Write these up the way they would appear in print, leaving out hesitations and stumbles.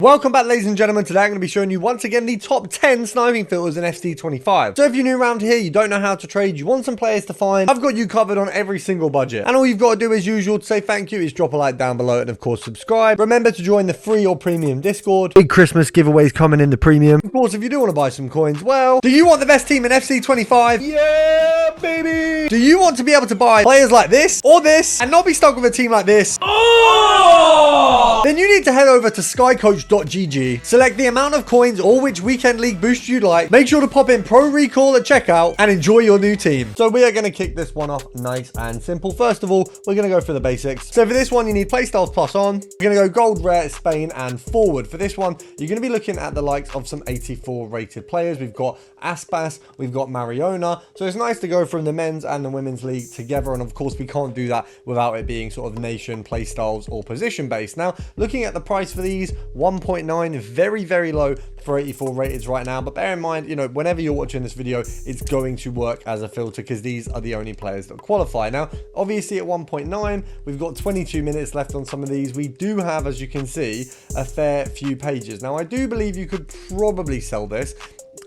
Welcome back, ladies and gentlemen. Today I'm going to be showing you once again the top 10 sniping filters in FC25. So if you're new around here, you don't know how to trade, you want some players to find, I've got you covered on every single budget. And all you've got to do as usual to say thank you is drop a like down below and of course subscribe. Remember to join the free or premium Discord. Big Christmas giveaways coming in the premium. Of course, if you do want to buy some coins, well, do you want the best team in FC25? Yeah, baby! Do you want to be able to buy players like this or this and not be stuck with a team like this? Oh! Then you need to head over to skycoach.gg, select the amount of coins or which weekend league boost you'd like, make sure to pop in Pro Recall at checkout and enjoy your new team. So we are going to kick this one off nice and simple. First of all, we're going to go for the basics. So for this one, you need Playstyles Plus on. We're going to go Gold, Rare, Spain and Forward. For this one, you're going to be looking at the likes of some 84 rated players. We've got Aspas, we've got Mariona. So it's nice to go from the men's and the women's league together. And of course, we can't do that without it being sort of nation, playstyles or position based. Now, looking at the price for these, 1.9, very low for 84 rated right now, but bear in mind, you know, whenever you're watching this video, it's going to work as a filter because these are the only players that qualify. Now, obviously at 1.9, we've got 22 minutes left on some of these. We do have, as you can see, a fair few pages. Now, I do believe you could probably sell this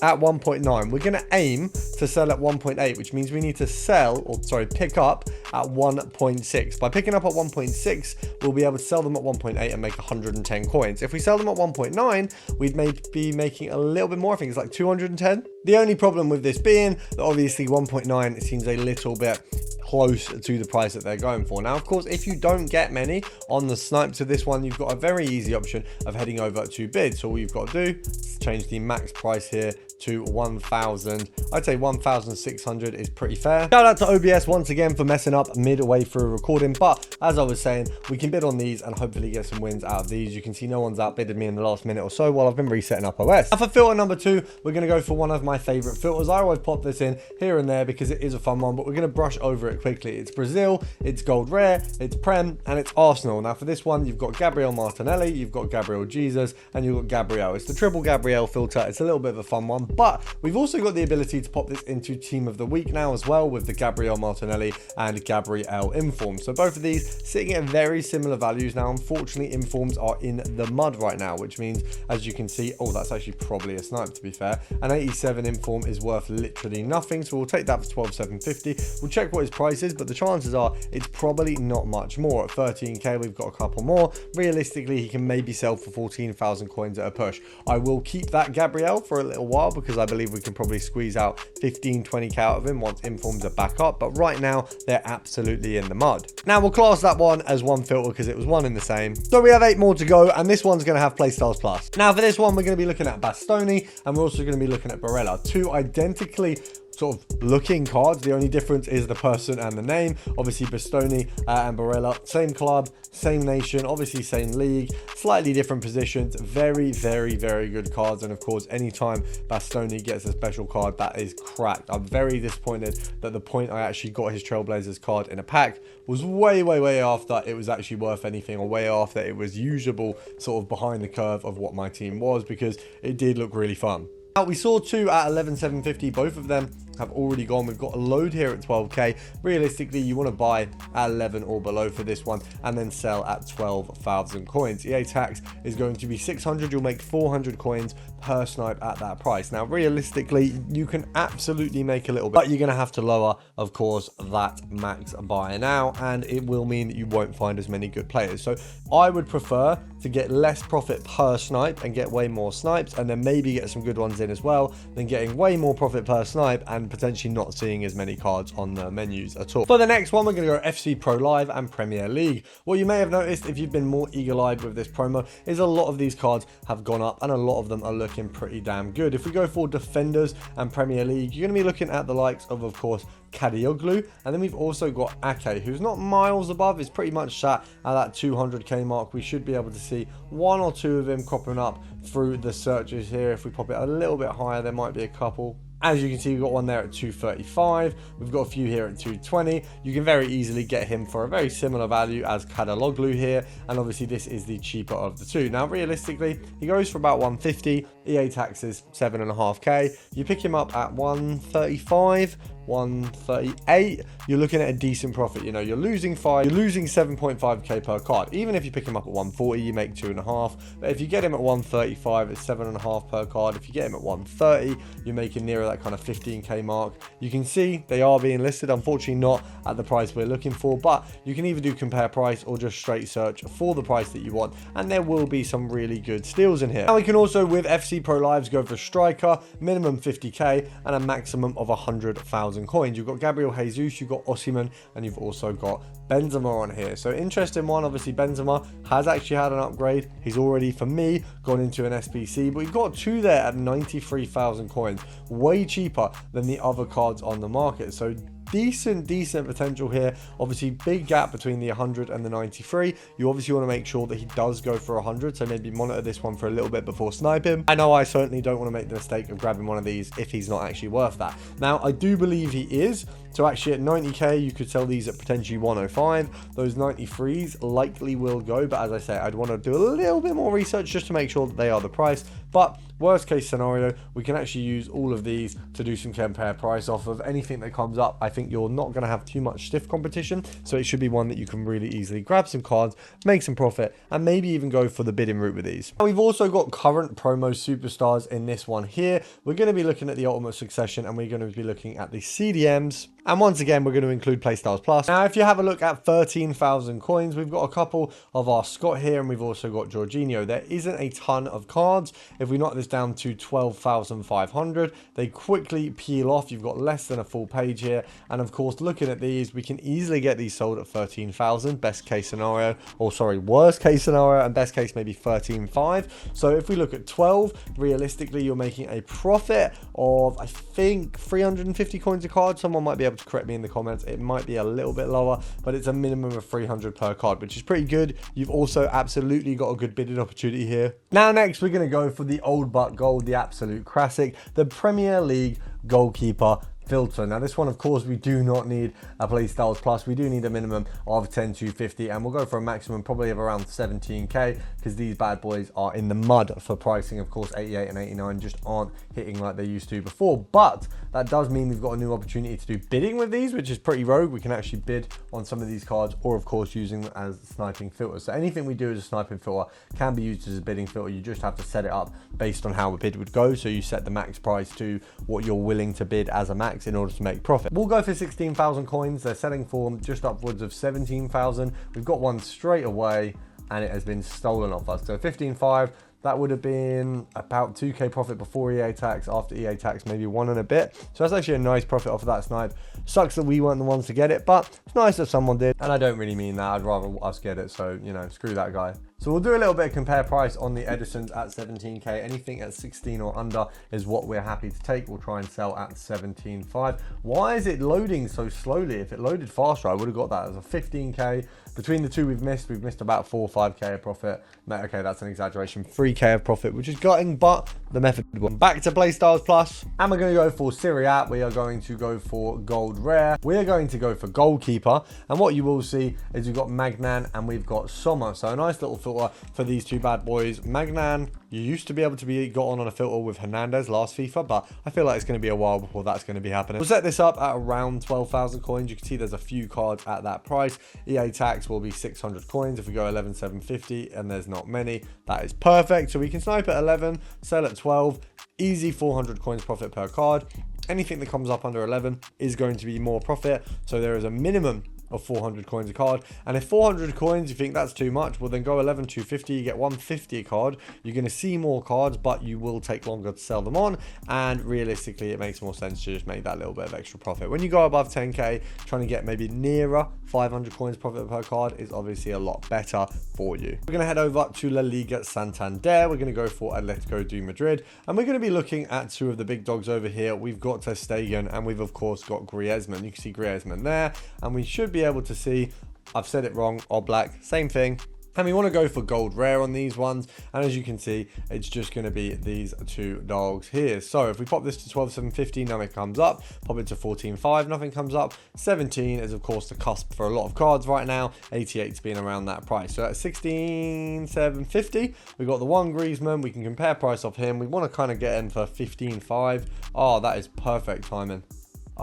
at 1.9. We're going to aim to sell at 1.8, which means we need to sell, or sorry, pick up at 1.6. By picking up at 1.6, we'll be able to sell them at 1.8 and make 110 coins. If we sell them at 1.9, we'd be making a little bit more. I think it's like 210. The only problem with this being that obviously 1.9, it seems a little bit close to the price that they're going for. Now, of course, if you don't get many on the snipes of this one, you've got a very easy option of heading over to bid. So all you've got to do is change the max price here to 1,000. I'd say 1,600 is pretty fair. Shout out to OBS once again for messing up midway through recording, but as I was saying, we can bid on these and hopefully get some wins out of these. You can see no one's outbidded me in the last minute or so while I've been resetting up OS. Now for filter number 2, we're going to go for one of my favorite filters. I always pop this in here and there because it is a fun one, but we're going to brush over it quickly. It's Brazil, it's Gold Rare, it's Prem, and it's Arsenal. Now for this one, you've got Gabriel Martinelli, you've got Gabriel Jesus, and you've got Gabriel. It's the triple Gabriel filter. It's a little bit of a fun one, but we've also got the ability to pop this into Team of the Week now as well with the Gabriel Martinelli and Gabriel Informs. So both of these sitting at very similar values. Now, unfortunately, Informs are in the mud right now, which means, as you can see, oh, that's actually probably a snipe to be fair. An 87 Inform is worth literally nothing, so we'll take that for 12,750. We'll check what his price is, but the chances are it's probably not much more. At 13k, we've got a couple more. Realistically, he can maybe sell for 14,000 coins at a push. I will keep that Gabriel for a little while because I believe we can probably squeeze out 15-20k out of him once Informs are back up, but right now they're absolutely in the mud. Now we'll class that one as one filter because it was one in the same. So we have 8 more to go, and this one's going to have Playstyles Plus. Now for this one, we're going to be looking at Bastoni, and we're also going to be looking at Barella, two identically sort of looking cards. The only difference is the person and the name. Obviously Bastoni and Barella, same club, same nation, obviously same league, slightly different positions. Very good cards, and of course anytime Bastoni gets a special card, that is cracked. I'm very disappointed that the point I actually got his Trailblazers card in a pack was way after it was actually worth anything, or way after it was usable, sort of behind the curve of what my team was, because it did look really fun. Now we saw 2 at 11,750. Both of them have already gone. We've got a load here at 12k. Realistically, you want to buy at 11 or below for this one and then sell at 12,000 coins. EA tax is going to be 600. You'll make 400 coins per snipe at that price. Now realistically, you can absolutely make a little bit, but you're going to have to lower, of course, that max buy now, and it will mean that you won't find as many good players. So I would prefer to get less profit per snipe and get way more snipes, and then maybe get some good ones in as well, than getting way more profit per snipe and potentially not seeing as many cards on the menus at all. For the next one, we're going to go FC Pro Live and Premier League. What you may have noticed if you've been more eagle-eyed with this promo is a lot of these cards have gone up, and a lot of them are looking pretty damn good. If we go for Defenders and Premier League, you're going to be looking at the likes of course, Kadioglu, and then we've also got Ake, who's not miles above. It's pretty much sat at that 200k mark. We should be able to see 1 or 2 of him cropping up through the searches here. If we pop it a little bit higher, there might be a couple. As you can see, we've got one there at 235. We've got a few here at 220. You can very easily get him for a very similar value as Kadaloglu here. And obviously this is the cheaper of the two. Now, realistically, he goes for about 150. EA taxes 7.5k. You pick him up at 135. 138, you're looking at a decent profit. You know, you're losing 7.5k per card. Even if you pick him up at 140, you make 2.5. But if you get him at 135, it's 7.5 per card. If you get him at 130, you're making nearer that kind of 15k mark. You can see they are being listed, unfortunately not at the price we're looking for, but you can either do compare price or just straight search for the price that you want, and there will be some really good steals in here. Now we can also, with FC Pro Lives, go for striker, minimum 50k and a maximum of 100,000 coins. You've got Gabriel Jesus, you've got Osimhen, and you've also got Benzema on here. So interesting one. Obviously Benzema has actually had an upgrade. He's already, for me, gone into an SBC, but we've got two there at 93,000 coins, way cheaper than the other cards on the market. So decent potential here. Obviously big gap between the 100 and the 93. You obviously want to make sure that he does go for 100, so maybe monitor this one for a little bit before sniping. I know I certainly don't want to make the mistake of grabbing one of these if he's not actually worth that. Now I do believe he is, so actually at 90k you could sell these at potentially 105. Those 93s likely will go, but as I say, I'd want to do a little bit more research just to make sure that they are the price. But worst case scenario, we can actually use all of these to do some compare price off of anything that comes up. I think you're not going to have too much stiff competition, so it should be one that you can really easily grab some cards, make some profit, and maybe even go for the bidding route with these. Now, we've also got current promo superstars in this one here. We're going to be looking at the Ultimate Succession, and we're going to be looking at the CDMs. And once again, we're going to include Playstyles Plus. Now, if you have a look at 13,000 coins, we've got a couple of our Scott here, and we've also got Jorginho. There isn't a ton of cards. If we knock this down to 12,500, they quickly peel off. You've got less than a full page here. And of course, looking at these, we can easily get these sold at 13,000, best case scenario, or sorry, worst case scenario, and best case maybe 13.5. So if we look at 12, realistically, you're making a profit of, I think, 350 coins a card. Someone might be able to correct me in the comments. It might be a little bit lower, but it's a minimum of 300 per card, which is pretty good. You've also absolutely got a good bidding opportunity here. Now, next, we're going to go for the old but gold, the absolute classic, the Premier League goalkeeper filter. Now this one, of course, we do not need a Playstyles Plus. We do need a minimum of 10,250, and we'll go for a maximum probably of around 17k, because these bad boys are in the mud for pricing. Of course, 88 and 89 just aren't hitting like they used to before, but that does mean we've got a new opportunity to do bidding with these, which is pretty rogue. We can actually bid on some of these cards, or of course using them as sniping filters. So anything we do as a sniping filter can be used as a bidding filter. You just have to set it up based on how a bid would go. So you set the max price to what you're willing to bid as a max in order to make profit. We'll go for 16,000 coins. They're selling for just upwards of 17,000. We've got one straight away, and it has been stolen off us. So 15.5. That would have been about 2k profit before EA tax. After EA tax, maybe 1 and a bit. So that's actually a nice profit off of that snipe. Sucks that we weren't the ones to get it, but it's nice that someone did. And I don't really mean that. I'd rather us get it. So, you know, screw that guy. So we'll do a little bit of compare price on the Edisons at 17k. Anything at 16 or under is what we're happy to take. We'll try and sell at 17.5. Why is it loading so slowly? If it loaded faster, I would have got that as a 15k. Between the two we've missed about 4 or 5k of profit. Okay, that's an exaggeration. 3k of profit, which is gutting, but the method won. Back to Playstyles Plus, and we're going to go for Serie A. We are going to go for gold rare. We are going to go for goalkeeper, and what you will see is we've got Magnan and we've got Sommer. So a nice little filter for these two bad boys. Magnan, you used to be able to be got on a filter with Hernandez last FIFA, but I feel like it's going to be a while before that's going to be happening. We'll set this up at around 12,000 coins. You can see there's a few cards at that price. EA tax will be 600 coins. If we go 11,750 and there's not many, that is perfect. So we can snipe at 11, sell at 12, easy 400 coins profit per card. Anything that comes up under 11 is going to be more profit. So there is a minimum of 400 coins a card, and if 400 coins you think that's too much, well then go 11,250, you get 150 a card. You're going to see more cards, but you will take longer to sell them on, and realistically it makes more sense to just make that little bit of extra profit. When you go above 10k, trying to get maybe nearer 500 coins profit per card is obviously a lot better for you. We're going to head over to La Liga Santander. We're going to go for Atletico de Madrid, and we're going to be looking at two of the big dogs over here. We've got Ter Stegen, and we've of course got Griezmann. You can see Griezmann there, and we should be able to see, I've said it wrong, Oblak, same thing. And we want to go for gold rare on these ones, and as you can see, it's just going to be these two dogs here. So if we pop this to 12,750, nothing comes up. Pop it to 14.5, nothing comes up. 17 is of course the cusp for a lot of cards right now. 88's been around that price. So at 16,750, we got the one Griezmann. We can compare price off him. We want to kind of get in for 15.5. Oh, that is perfect timing.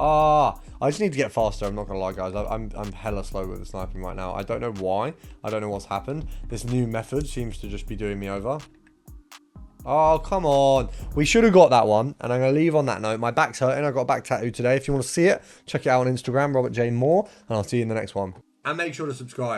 Ah, I just need to get faster. I'm not gonna lie, guys. I'm hella slow with the sniping right now. I don't know why. I don't know what's happened. This new method seems to just be doing me over. Oh, come on. We should have got that one. And I'm going to leave on that note. My back's hurting. I got a back tattoo today. If you want to see it, check it out on Instagram, Robert J. Moore. And I'll see you in the next one. And make sure to subscribe.